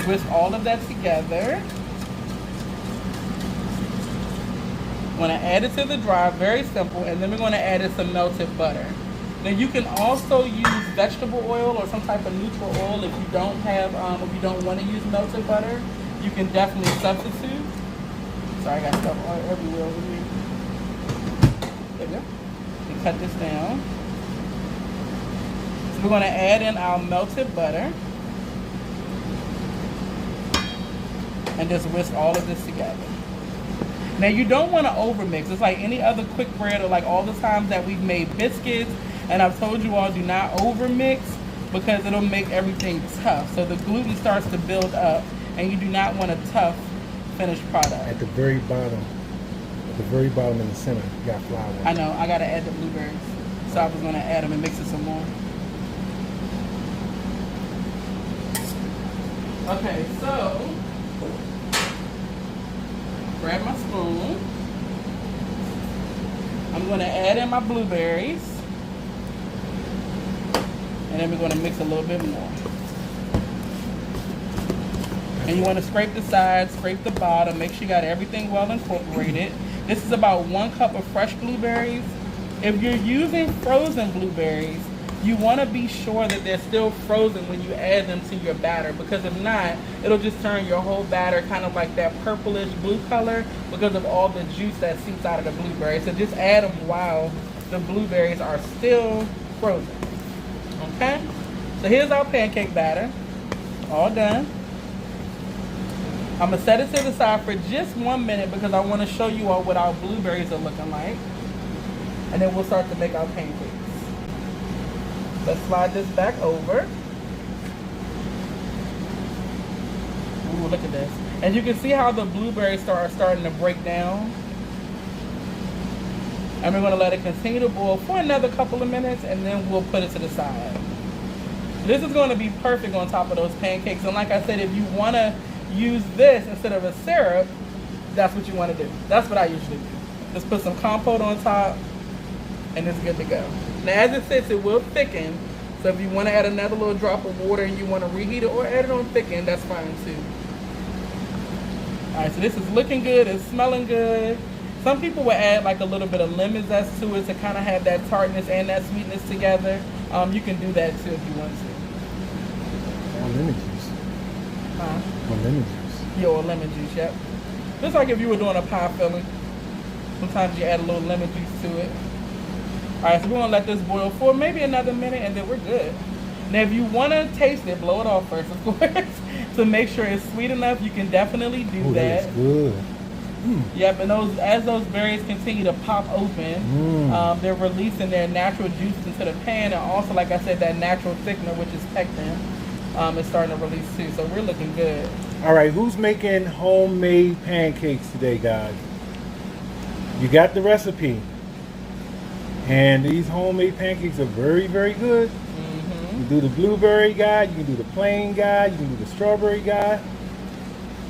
whisk all of that together. I'm going to add it to the dry, very simple, and then we're going to add in some melted butter. Now you can also use vegetable oil or some type of neutral oil if you don't have, if you don't want to use melted butter. You can definitely substitute. Sorry, I got stuff all everywhere over here. There we go. And cut this down. So we're going to add in our melted butter. And just whisk all of this together. Now you don't want to overmix. It's like any other quick bread or like all the times that we've made biscuits. And I've told you all, do not overmix because it'll make everything tough. So the gluten starts to build up and you do not want a tough finished product. At the very bottom in the center, you got flour. I know, I got to add the blueberries. So I was going to add them and mix it some more. Okay, so grab my spoon. I'm going to add in my blueberries. And then we're going to mix a little bit more. And you want to scrape the sides, scrape the bottom, make sure you got everything well incorporated. This is about 1 cup of fresh blueberries. If you're using frozen blueberries, you want to be sure that they're still frozen when you add them to your batter, because if not, it'll just turn your whole batter kind of like that purplish blue color because of all the juice that seeps out of the blueberries. So just add them while the blueberries are still frozen. Okay, so here's our pancake batter, all done. I'm gonna set it to the side for just 1 minute because I want to show you all what our blueberries are looking like, and then we'll start to make our pancakes. Let's slide this back over. Ooh, look at this. And you can see how the blueberries are starting to break down. And we're gonna let it continue to boil for another couple of minutes and then we'll put it to the side. This is gonna be perfect on top of those pancakes. And like I said, if you wanna use this instead of a syrup, that's what you wanna do. That's what I usually do. Just put some compote on top and it's good to go. Now as it sits, it will thicken. So if you wanna add another little drop of water and you wanna reheat it or add it on thicken, that's fine too. All right, so this is looking good, it's smelling good. Some people will add like a little bit of lemon zest to it to kind of have that tartness and that sweetness together. You can do that too if you want to. Or lemon juice. Huh? Or lemon juice. Yeah, or lemon juice, yep. Just like if you were doing a pie filling. Sometimes you add a little lemon juice to it. All right, so we're gonna let this boil for maybe another minute and then we're good. Now if you wanna taste it, blow it off first, of course, to make sure it's sweet enough. You can definitely do that. That's good. Yep, and as those berries continue to pop open, they're releasing their natural juice into the pan, and also, like I said, that natural thickener, which is pectin, is starting to release too. So we're looking good. All right, who's making homemade pancakes today, guys? You got the recipe, and these homemade pancakes are very, very good. You can do the blueberry guy, you can do the plain guy, you can do the strawberry guy.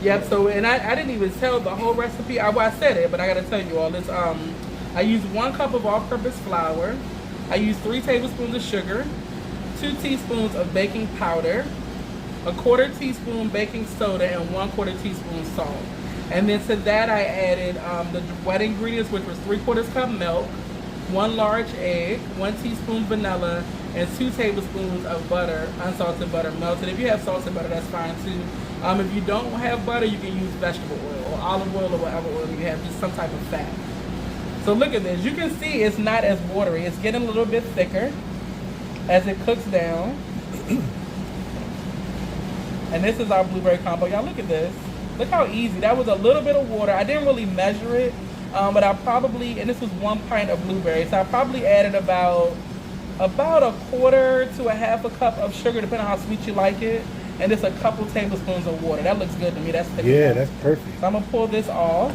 Yep, so, and I didn't even tell the whole recipe. I said it, but I got to tell you all this. I used 1 cup of all-purpose flour. I used 3 tablespoons of sugar, 2 teaspoons of baking powder, 1/4 teaspoon baking soda, and 1/4 teaspoon salt. And then to that I added the wet ingredients, which was 3/4 cup milk, 1 large egg, 1 teaspoon vanilla, and 2 tablespoons of butter, unsalted butter melted. If you have salted butter, that's fine too. If you don't have butter, you can use vegetable oil or olive oil or whatever oil you have, just some type of fat. So look at this. You can see it's not as watery. It's getting a little bit thicker as it cooks down. And this is our blueberry combo. Y'all look at this. Look how easy. That was a little bit of water. I didn't really measure it, but I probably, and this was 1 pint of blueberries, so I probably added about 1/4 to 1/2 cup of sugar, depending on how sweet you like it. And just a couple tablespoons of water. That looks good to me. That's thick enough. That's perfect. So I'm gonna pull this off.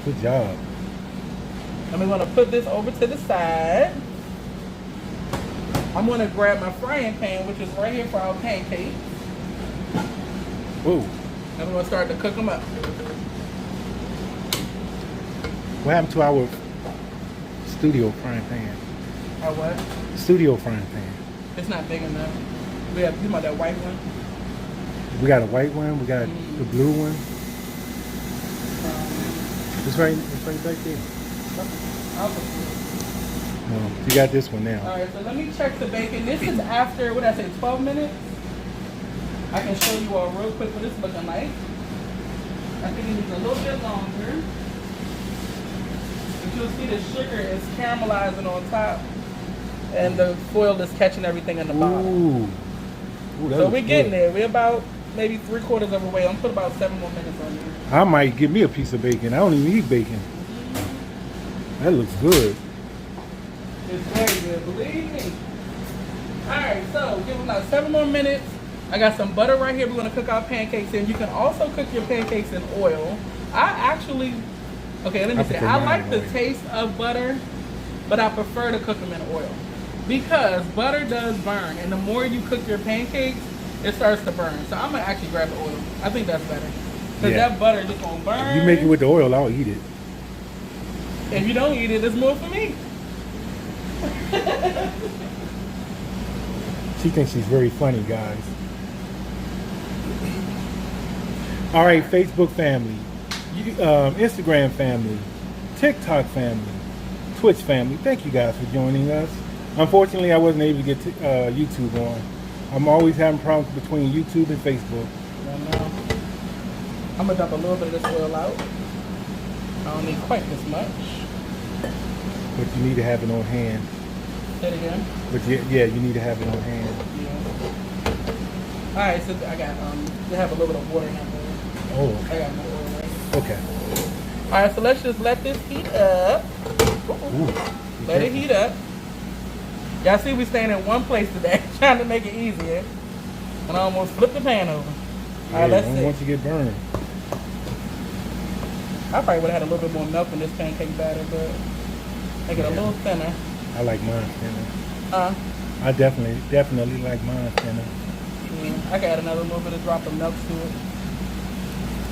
Good job. And we're gonna put this over to the side. I'm gonna grab my frying pan, which is right here for our pancakes. Whoa. And we're gonna start to cook them up. What happened to our studio frying pan? Our what? Studio frying pan. It's not big enough. We have, you know that white one? We got a white one. We got the blue one. It's right back there. You got this one now. All right, so let me check the bacon. This is after, what did I say, 12 minutes? I can show you all real quick what it's looking like. I think it needs a little bit longer. But you'll see the sugar is caramelizing on top and the foil is catching everything in the bottom. Ooh, so we're getting there. We're about maybe 3/4 of the way. I'm gonna put about 7 more minutes on here. I might give me a piece of bacon. I don't even eat bacon. That looks good. It's very good, believe me. Alright, so give it about 7 more minutes. I got some butter right here we're gonna cook our pancakes in. You can also cook your pancakes in oil. I like the taste of butter, but I prefer to cook them in oil. Because butter does burn, and the more you cook your pancakes, it starts to burn. So I'm gonna actually grab the oil. I think that's better. Because that butter just gonna burn. If you make it with the oil, I'll eat it. If you don't eat it, it's more for me. She thinks she's very funny, guys. All right, Facebook family, Instagram family, TikTok family, Twitch family. Thank you guys for joining us. Unfortunately, I wasn't able to get YouTube on. I'm always having problems between YouTube and Facebook. I'm gonna dump a little bit of this oil out. I don't need quite this much. But you need to have it on hand. Say it again. But yeah, you need to have it on hand. Yeah. All right, so I got you have a little bit of water in there. Oh. I got more oil right. Okay. All right, so let's just let this heat up. Ooh, let it heat up. Y'all see we staying in one place today, trying to make it easier. And I almost flipped the pan over. All right, let's see. Once you get burned. I probably would have had a little bit more milk in this pancake batter, but make it a little thinner. I like mine thinner. I definitely like mine thinner. Yeah, I can add another little bit of drop of milk to it.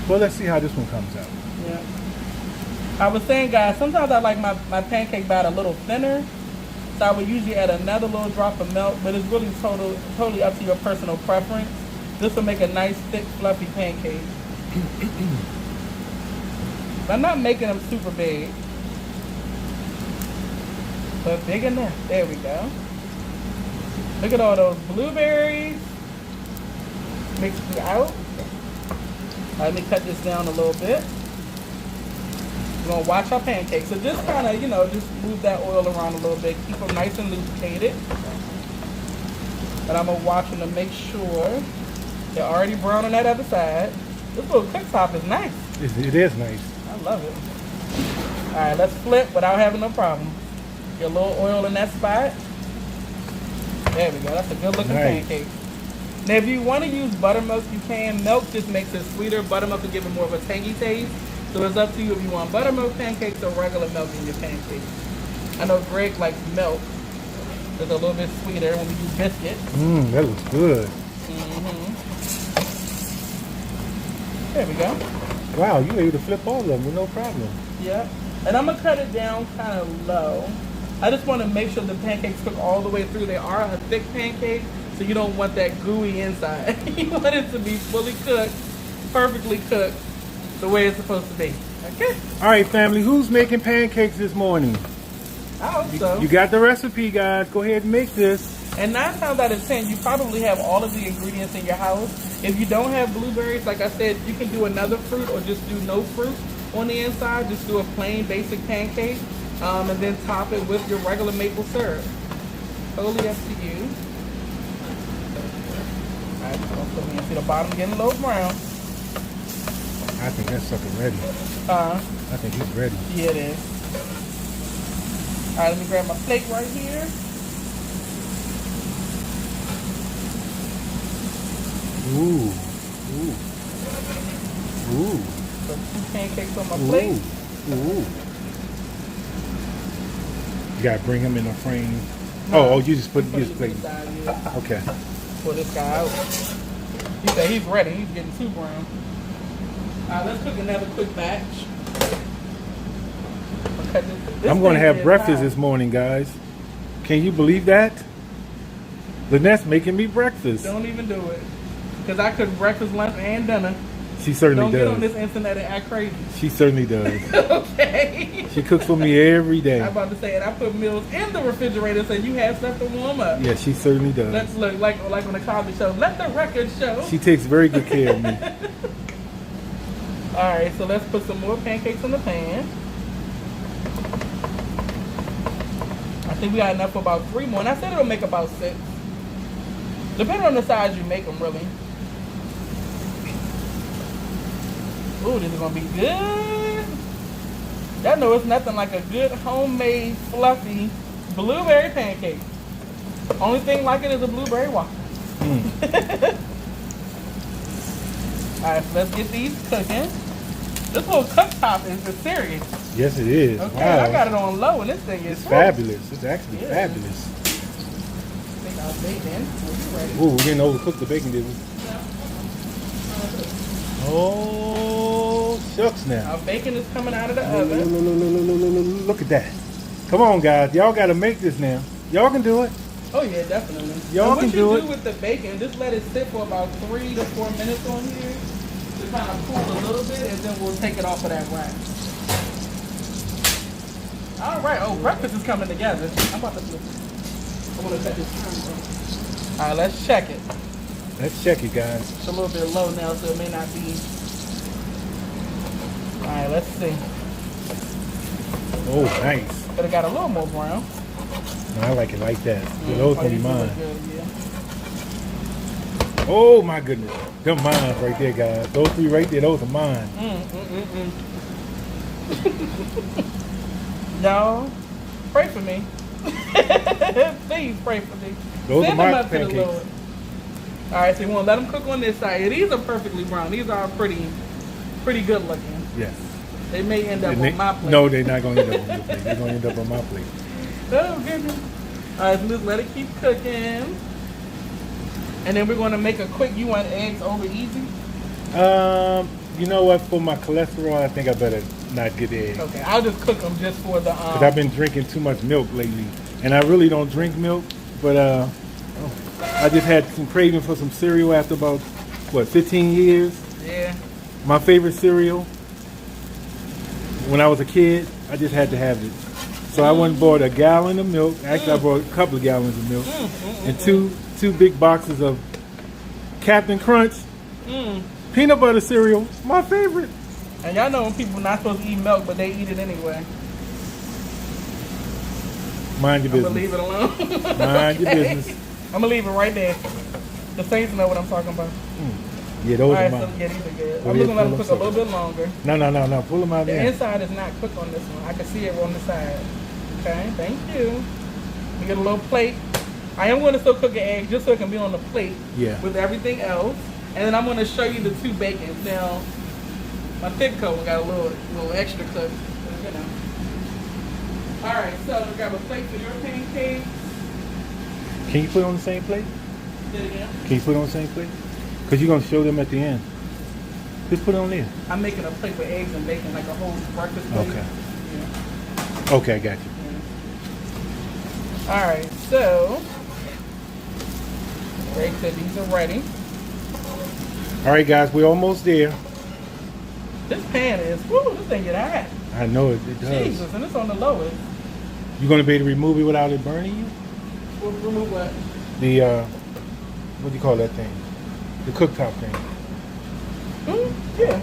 Well, let's see how this one comes out. Yeah. I was saying, guys, sometimes I like my pancake batter a little thinner. So I would usually add another little drop of milk, but it's really totally up to your personal preference. This will make a nice, thick, fluffy pancake. I'm not making them super big, but big enough. There we go. Look at all those blueberries mixed out. Let me cut this down a little bit. We're gonna watch our pancakes. So just kind of, just move that oil around a little bit. Keep them nice and lubricated. But I'm gonna watch them to make sure they're already brown on that other side. This little cooktop is nice. It is nice. I love it. All right, let's flip without having no problem. Get a little oil in that spot. There we go. That's a good looking pancake. Now, if you want to use buttermilk, you can. Milk just makes it sweeter. Buttermilk will give it more of a tangy taste. So it's up to you if you want buttermilk pancakes or regular milk in your pancakes. I know Greg likes milk. It's a little bit sweeter when we do biscuits. That looks good. There we go. Wow, you were able to flip all of them with no problem. Yeah. And I'm going to cut it down kind of low. I just want to make sure the pancakes cook all the way through. They are a thick pancake, so you don't want that gooey inside. You want it to be fully cooked, perfectly cooked, the way it's supposed to be. Okay? All right, family, who's making pancakes this morning? I hope so. You got the recipe, guys. Go ahead and make this. And 9 times out of 10, you probably have all of the ingredients in your house. If you don't have blueberries, like I said, you can do another fruit or just do no fruit on the inside. Just do a plain basic pancake and then top it with your regular maple syrup. Totally up to you. All right, so put me in. See the bottom getting a little brown. I think that sucker ready. I think it's ready. Yeah, it is. All right, let me grab my plate right here. Ooh. So 2 pancakes on my plate. Ooh. You gotta bring him in a frame. Oh, you just put his plate. Okay. Pull this guy out. He said he's ready. He's getting too brown. All right, let's cook another quick batch. I'm going to have breakfast this morning, guys. Can you believe that? Lynnette's making me breakfast. Don't even do it. Because I cook breakfast, lunch, and dinner. She certainly Don't get on does. this internet and act crazy. She certainly does. Okay. She cooks for me every day. I'm about to say it. I put meals in the refrigerator so you have stuff to warm up. Yeah, she certainly does. Let's look like on the Cosby Show. Let the record show. She takes very good care of me. All right, so let's put some more pancakes in the pan. I think we got enough for about 3 more. And I said it'll make about 6. Depending on the size you make them, really. Ooh, this is gonna be good. Y'all know it's nothing like a good homemade fluffy blueberry pancake. Only thing like it is a blueberry waffle. Alright, so let's get these cooking. This little cooktop is serious. Yes, it is. Okay, Wow. I got it on low and this thing is Fabulous. It's actually Yeah. fabulous. I think I'll bake in. We'll be ready. Ooh, we didn't overcook the bacon, did we? Oh, shucks now. Our bacon is coming out of the oven. Look at that. Come on, guys. Y'all got to make this now. Y'all can do it. Oh yeah, definitely. Y'all can do What it. you do with the bacon, just let it sit for about 3 to 4 minutes on here to kind of cool a little bit, and then we'll take it off of that rack. All right. Oh, breakfast is coming together. I'm about to flip it. I want to set this timer. All right, let's check it. Let's check it, guys. It's a little bit low now, so it may not be. All right, let's see. Oh, nice. But it got a little more brown. No, I like it like that. Those can be these look mine. good, yeah. Oh, my goodness. Them mine right there, guys. Those 3 right there, those are mine. Y'all, pray for me. Please pray for me. Those Send are them my up to the pancakes. Lord. All right, so you want to let them cook on this side. Yeah, these are perfectly brown. These are pretty good looking. Yes. They may end up And they- on my plate. No, they're not going to end up on your plate. They're going to end up on my plate. Oh, goodness. All right, so just let it keep cooking. And then we're going to make a quick, you want eggs over easy? You know what? For my cholesterol, I think I better not get eggs. Okay, I'll just cook them just for the... Because I've been drinking too much milk lately. And I really don't drink milk. But I just had some craving for some cereal after about, 15 years? Yeah. My favorite cereal, when I was a kid, I just had to have it. So I went and bought a gallon of milk. Actually, I bought a couple of gallons of milk. And two big boxes of Captain Crunch peanut butter cereal. My favorite. And y'all know when people are not supposed to eat milk, but they eat it anyway. Mind your I'm going to business. leave it alone. Mind your business. I'm going to leave it right there. The Saints know what I'm talking about. Yeah, those All are right, so mine. yeah, these are good. Go I'm ahead, just going to let them pull cook a them little bit longer. No. Pull them out The there. inside is not cooked on this one. I can see it on the side. Okay, thank you. We get a little plate. I am going to still cook an egg just so it can be on the plate with everything else. And then I'm going to show you the 2 bacons. Now, my thick coat one got a little extra cook. You know. All right, so grab a plate for your pancakes. Can you put it on the same plate? Say it again. Can you put it on the same plate? Because you're going to show them at the end. Just put it on there. I'm making a plate with eggs and bacon, like a whole breakfast plate. Okay. Yeah. Okay, I got you. All right, so Greg said these are ready. All right, guys, we're almost there. This pan is, whoo, this thing get hot. I know it does. Jesus, and it's on the lowest. You going to be able to remove it without it burning you? We'll remove what? The, what do you call that thing? The cooktop thing. Yeah.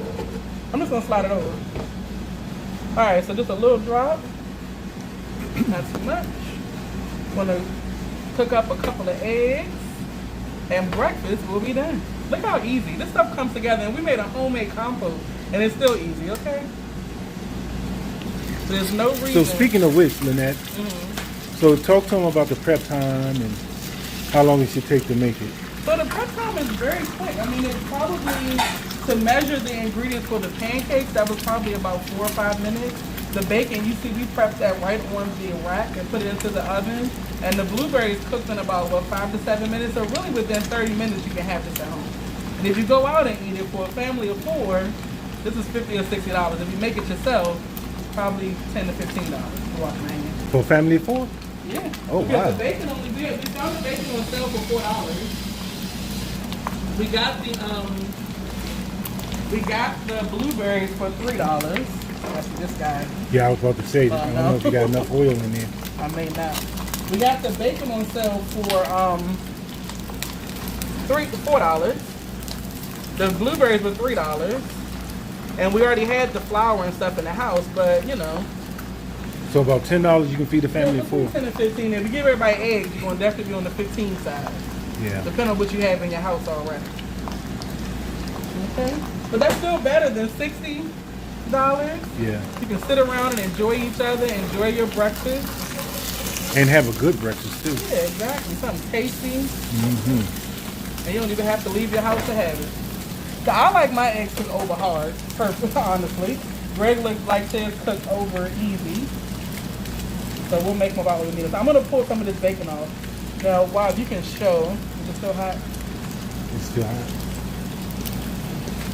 I'm just going to slide it over. All right, so just a little drop. Not too much. Want to cook up a couple of eggs. And breakfast will be done. Look how easy. This stuff comes together. And we made a homemade compost. And it's still easy, okay? There's no reason. So speaking of which, Lynnette, so talk to them about the prep time and how long it should take to make it. So the prep time is very quick. I mean, it's probably, to measure the ingredients for the pancakes, that was probably about 4 or 5 minutes. The bacon, you see, we prepped that right on the rack and put it into the oven. And the blueberries cooked in about, 5 to 7 minutes. So really within 30 minutes, you can have this at home. And if you go out and eat it for a family of 4, this is $50 or $60. If you make it yourself, probably $10 to $15. Wash my hands. For a family of 4? Yeah. Oh, because wow. the bacon only, we found the bacon on sale for $4. We got the blueberries for $3. That's this guy. Yeah, I was about to say that. I don't know if you got enough oil in there. I may not. We got the bacon on sale for $4. The blueberries were $3. And we already had the flour and stuff in the house, but you know. So about $10 you can feed a family of 4. 10 to 15. If you give everybody eggs, you're gonna definitely be on the 15 side. Yeah. Depending on what you have in your house already. Okay. But that's still better than $60. Yeah. You can sit around and enjoy each other, enjoy your breakfast. And have a good breakfast too. Yeah, exactly. Something tasty. Mm-hmm. And you don't even have to leave your house to have it. So I like my eggs cooked over hard, honestly. Greg likes his cooked over easy. So we'll make them about what we need. So I'm gonna pull some of this bacon off. Now, wow, you can show. Is it still hot? It's still hot.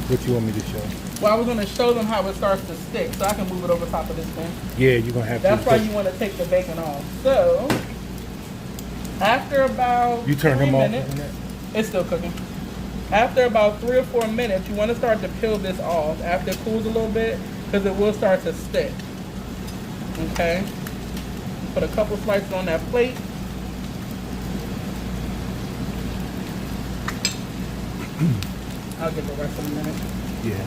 What you want me to show? Well, I was gonna show them how it starts to stick, so I can move it over top of this thing. Yeah, you're gonna have That's to. why you want to take the bacon off. So after about You turn 3 them off. minutes, it's still cooking. After about 3 or 4 minutes, you want to start to peel this off after it cools a little bit, because it will start to stick. Okay. Put a couple slices on that plate. I'll get the rest in a minute. Yeah.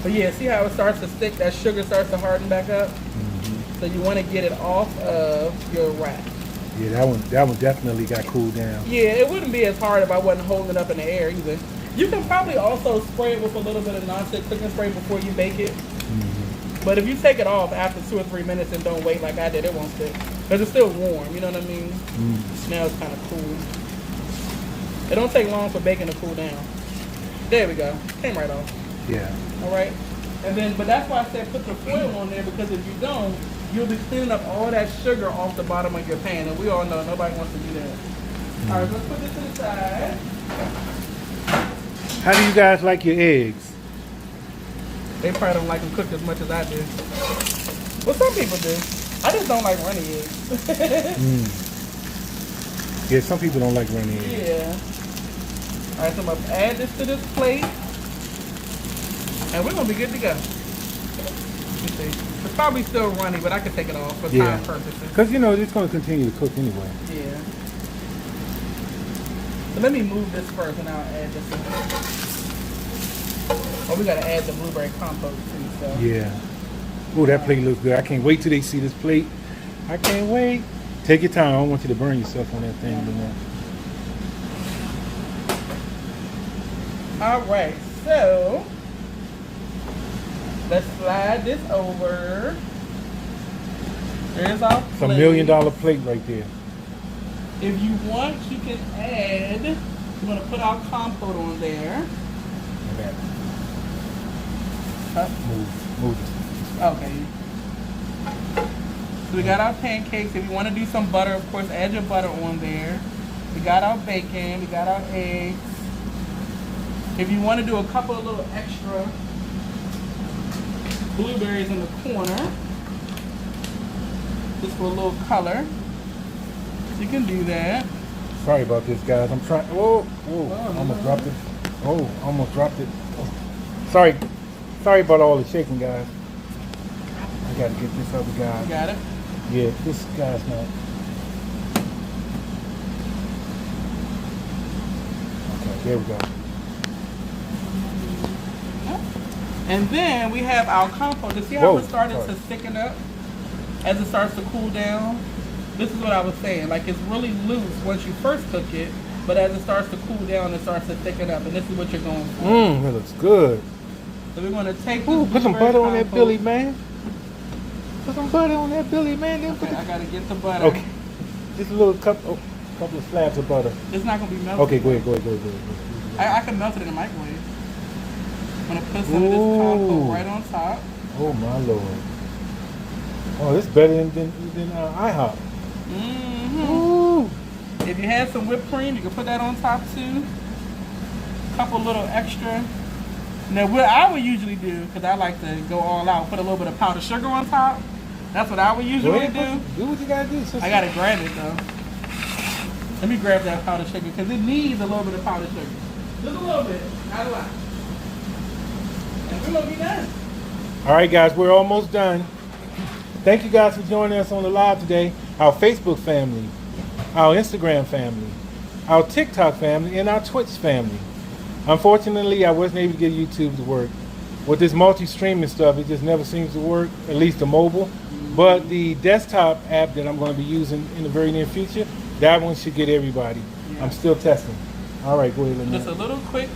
But yeah, see how it starts to stick? That sugar starts to harden back up. Mm-hmm. So you want to get it off of your wrap. Yeah, that one definitely got cooled down. Yeah, it wouldn't be as hard if I wasn't holding it up in the air either. You can probably also spray it with a little bit of nonstick cooking spray before you bake it. Mm-hmm. But if you take it off after 2 or 3 minutes and don't wait like I did, it won't stick. Because it's still warm, you know what I mean? Mm-hmm. It smells kind of cool. It don't take long for bacon to cool down. There we go. Came right off. Yeah. All right. And then, but that's why I said put the foil on there, because if you don't, you'll be cleaning up all that sugar off the bottom of your pan. And we all know nobody wants to do that. All right, let's put this to the side. How do you guys like your eggs? They probably don't like them cooked as much as I do. Well, some people do. I just don't like runny eggs. Yeah, some people don't like runny eggs. Yeah. All right, so I'm going to add this to this plate. And we're going to be good to go. Let me see. It's probably still runny, but I can take it off for time purposes. Because, you know, it's going to continue to cook anyway. Yeah. So let me move this first and I'll add this in. Oh, we got to add the blueberry compote too, so. Yeah. Oh, that plate looks good. I can't wait till they see this plate. I can't wait. Take your time. I don't want you to burn yourself on that thing. All right, so let's slide this over. There's our plate. It's $1 million plate right there. If you want, you can add, we're going to put our compote on there. Move it. Okay. So we got our pancakes. If you want to do some butter, of course, add your butter on there. We got our bacon. We got our eggs. If you want to do a couple of little extra blueberries in the corner, just for a little color, you can do that. Sorry about this, guys. I'm trying. Oh, almost dropped it. Oh, almost dropped it. Oh. Sorry about all the shaking, guys. I got to get this other guy. You got it? Yeah, this guy's not. Okay, there we go. And then we have our compote. You see how it started to thicken up as it starts to cool down? This is what I was saying. Like, it's really loose once you first cook it, but as it starts to cool down, it starts to thicken up. And this is what you're going for. That looks good. So we're going to take put some butter on that Billy, man. Put some butter on that Billy, man. Then okay, I got to get the butter. Okay. Just a little couple of slabs of butter. It's not going to be melted. Okay, go ahead. I can melt it in the microwave. I'm going to put some of this compote right on top. Oh, my Lord. Oh, this is better than IHOP. Mm-hmm. Ooh. If you had some whipped cream, you can put that on top too. Couple little extra. Now, what I would usually do, because I like to go all out, put a little bit of powdered sugar on top. That's what I would usually do. Do what you gotta do, sister. I gotta grab it though. Let me grab that powdered sugar, because it needs a little bit of powdered sugar. Just a little bit, not a lot. And we're gonna be done. All right, guys, we're almost done. Thank you guys for joining us on the live today. Our Facebook family, our Instagram family, our TikTok family, and our Twitch family. Unfortunately, I wasn't able to get YouTube to work. With this multi-streaming stuff, it just never seems to work, at least the mobile. But the desktop app that I'm going to be using in the very near future, that one should get everybody. Yeah. I'm still testing. All right, go ahead, Lynnette. Just a little quick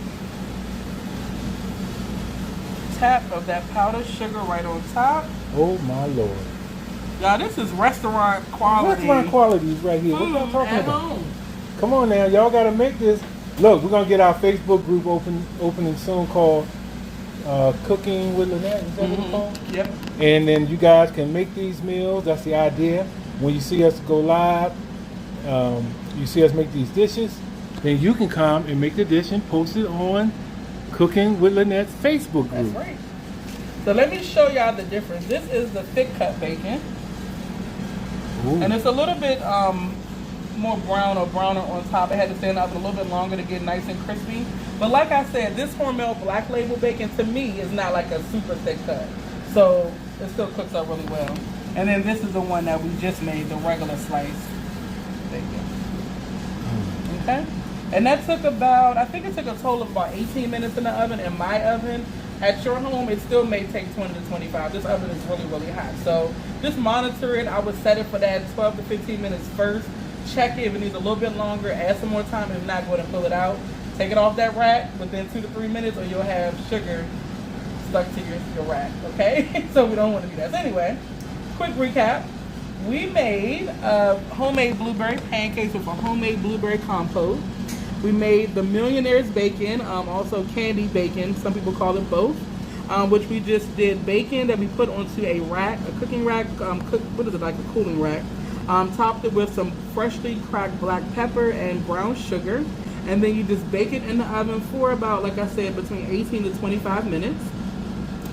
tap of that powdered sugar right on top. Oh my Lord. Y'all, this is restaurant quality. Restaurant quality is right here. What y'all talking about? Home. Come on now, y'all got to make this. Look, we're going to get our Facebook group opening soon called Cooking with Lynnette. Is that what it's called? Yep. And then you guys can make these meals. That's the idea. When you see us go live, you see us make these dishes, then you can come and make the dish and post it on Cooking with Lynnette's Facebook group. That's right. So let me show y'all the difference. This is the thick cut bacon. Ooh. And it's a little bit more brown or browner on top. It had to stay in the oven a little bit longer to get nice and crispy. But like I said, this Hormel Black Label bacon to me is not like a super thick cut. So it still cooks up really well. And then this is the one that we just made, the regular sliced bacon. Okay? And that took about, I think it took a total of about 18 minutes in the oven. In my oven, at your home, it still may take 20 to 25. This oven is really, really hot. So just monitor it. I would set it for that 12 to 15 minutes first. Check it if it needs a little bit longer. Add some more time. If not, go ahead and pull it out. Take it off that rack within 2 to 3 minutes or you'll have sugar stuck to your rack, okay? So we don't want to do that. So anyway, quick recap. We made homemade blueberry pancakes with a homemade blueberry compote. We made the Millionaire's bacon, also Candied bacon. Some people call it both, which we just did bacon that we put onto a rack, a cooking rack, what is it, like a cooling rack. Topped it with some freshly cracked black pepper and brown sugar. And then you just bake it in the oven for about, like I said, between 18 to 25 minutes.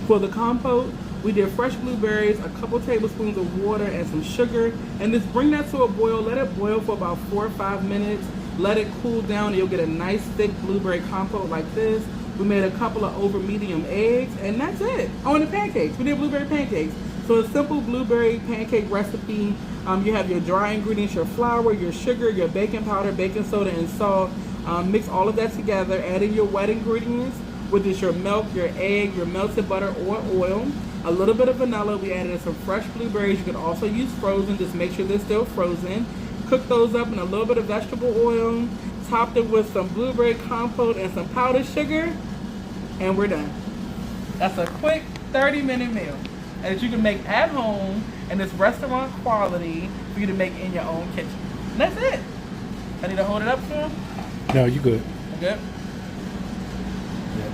For the compote, we did fresh blueberries, a couple tablespoons of water, and some sugar. And just bring that to a boil. Let it boil for about 4 or 5 minutes. Let it cool down and you'll get a nice thick blueberry compote like this. We made a couple of over medium eggs, and that's it. Oh, and the pancakes. We did blueberry pancakes. So a simple blueberry pancake recipe. You have your dry ingredients, your flour, your sugar, your baking powder, baking soda, and salt. Mix all of that together. Add in your wet ingredients, which is your milk, your egg, your melted butter or oil. A little bit of vanilla. We added in some fresh blueberries. You can also use frozen. Just make sure they're still frozen. Cook those up in a little bit of vegetable oil. Topped it with some blueberry compote and some powdered sugar. And we're done. That's a quick 30-minute meal that you can make at home, and it's restaurant quality for you to make in your own kitchen. And that's it. I need to hold it up for him? No, you good. I'm good? Yeah.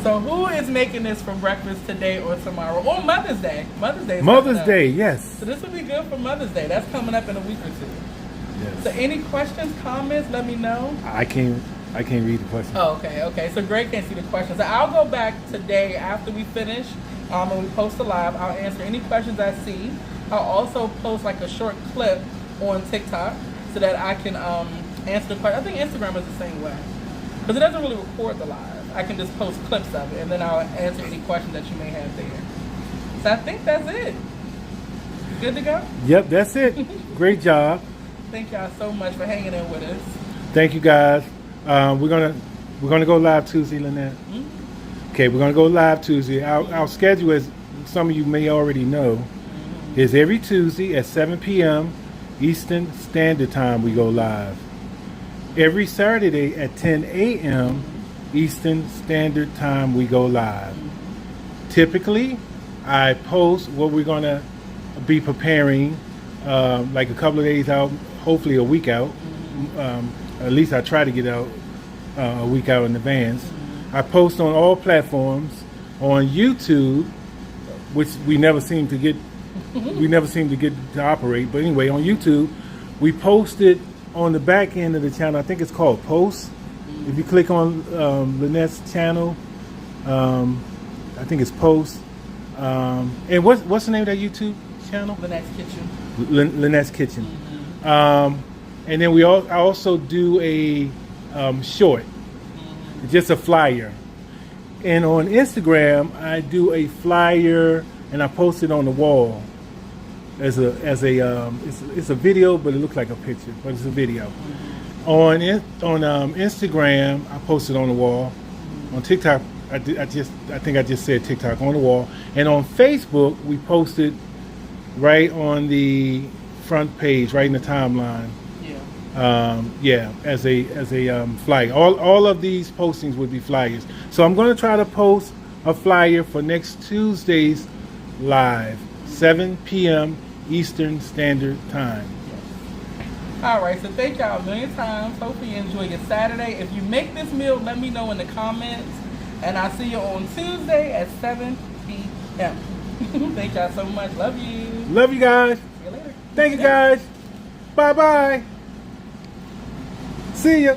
So who is making this for breakfast today or tomorrow? Or Mother's Day. Mother's Day. Mother's Day, yes. So this would be good for Mother's Day. That's coming up in a week or two. Yes. So any questions, comments, let me know. I can't read the question. Oh, okay. So Greg can't see the questions. So I'll go back today after we finish. When we post the live, I'll answer any questions I see. I'll also post like a short clip on TikTok so that I can answer the question. I think Instagram is the same way. Because it doesn't really record the live. I can just post clips of it and then I'll answer any questions that you may have there. So I think that's it. Good to go? Yep, that's it. Great job. Thank y'all so much for hanging in with us. Thank you guys. We're gonna go live Tuesday, Lynnette. Mm-hmm. Okay, we're gonna go live Tuesday. Our schedule, as some of you may already know, is every Tuesday at 7 p.m. Eastern Standard Time we go live. Every Saturday at 10 a.m. Eastern Standard Time we go live. Typically, I post what we're gonna be preparing like a couple of days out, hopefully a week out. At least I try to get out a week out in advance. I post on all platforms, on YouTube, which we never seem to get to operate. But anyway, on YouTube, we post it on the back end of the channel. I think it's called Post. If you click on Lynnette's channel, I think it's Post. And what's the name of that YouTube channel? Lynnette's Kitchen. Lynnette's Kitchen. And then I also do a short just a flyer. And on Instagram, I do a flyer and I post it on the wall it's a video, but it looks like a picture, but it's a video. On Instagram, I post it on the wall. On TikTok, I think I just said TikTok, on the wall. And on Facebook, we posted right on the front page, right in the timeline. As a flyer. All of these postings would be flyers. So I'm going to try to post a flyer for next Tuesday's live, 7 p.m. Eastern Standard Time. All right, so thank y'all a million times. Hopefully you enjoy your Saturday. If you make this meal, let me know in the comments. And I'll see you on Tuesday at 7 p.m. Thank y'all so much. Love you. Love you guys. See you later. Thank you guys. Bye-bye. See ya.